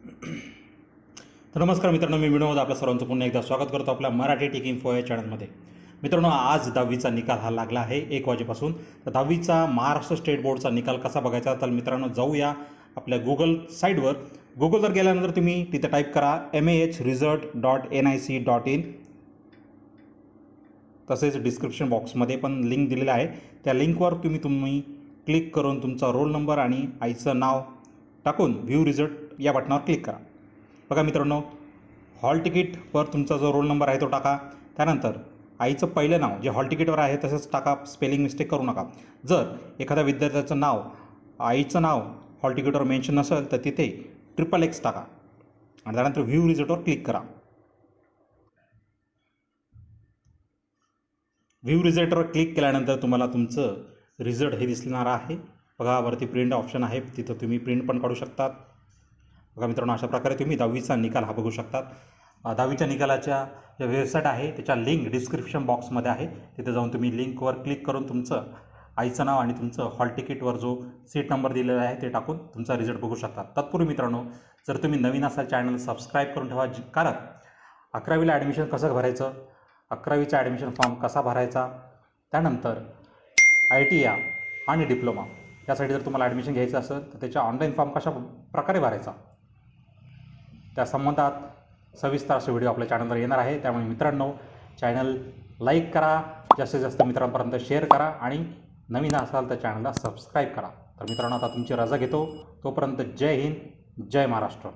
तर नमस्कार मित्रांनो, मी विनोद आपल्या सर्वांचं पुन्हा एकदा स्वागत करतो आपल्या मराठी टेक इन्फो या चॅनलमध्ये. मित्रांनो, आज 10वीचा निकाल हा लागला आहे 1 वाजेपासून. तर 10वीचा महाराष्ट्र स्टेट बोर्डचा निकाल कसा बघायचा, तर मित्रांनो जाऊया आपल्या गुगल साईटवर. गुगलवर गेल्यानंतर तुम्ही तिथे टाईप करा mahresult.nic.in. तसेच डिस्क्रिप्शन बॉक्समध्ये पण लिंक दिलेलं आहे. त्या लिंकवर तुम्ही क्लिक करून तुमचा रोल नंबर आणि आईचं नाव टाकून व्ह्यू रिझल्ट या बटनावर क्लिक करा. बघा मित्रांनो, हॉल तिकीटवर तुमचा जो रोल नंबर आहे तो टाका. त्यानंतर आईचं पहिलं नाव जे हॉल तिकीटवर आहे तसंच टाका, स्पेलिंग मिस्टेक करू नका. जर एखाद्या विद्यार्थ्याचं नाव, आईचं नाव हॉल तिकीटवर मेन्शन नसेल तर तिथे XXX टाका आणि त्यानंतर व्ह्यू रिझल्टवर क्लिक करा. व्ह्यू रिझल्टवर क्लिक केल्यानंतर तुम्हाला तुमचं रिझल्ट हे दिसणार आहे. बघा वरती प्रिंट ऑप्शन आहे, तिथं तुम्ही प्रिंट पण काढू शकतात. बघा मित्रांनो, अशा प्रकारे तुम्ही 10वीचा निकाल हा बघू शकतात. 10वीच्या निकालाच्या ज्या वेबसाईट आहे त्याच्या लिंक डिस्क्रिप्शन बॉक्समध्ये आहे. तिथे जाऊन तुम्ही लिंकवर क्लिक करून तुमचं आईचं नाव आणि तुमचं हॉल तिकीटवर जो सीट नंबर दिलेला आहे ते टाकून तुमचा रिझल्ट बघू शकतात. तत्पूर्वी मित्रांनो, जर तुम्ही नवीन असाल चॅनल सबस्क्राईब करून ठेवा, कारण 11वीला ॲडमिशन कसं भरायचं, 11वीचा ॲडमिशन फॉर्म कसा भरायचा, त्यानंतर ITIA आणि डिप्लोमा यासाठी जर तुम्हाला ॲडमिशन घ्यायचं असेल तर त्याच्या ऑनलाईन फॉर्म कशा प्रकारे भरायचा त्या संबंधात सविस्तर असे व्हिडिओ आपल्या चॅनलवर येणार आहे. त्यामुळे मित्रांनो, चॅनल लाईक करा, जास्तीत जास्त मित्रांपर्यंत शेअर करा आणि नवीन असाल तर चॅनलला सबस्क्राईब करा. तर मित्रांनो, आता तुमची रजा घेतो. तोपर्यंत जय हिंद, जय महाराष्ट्र.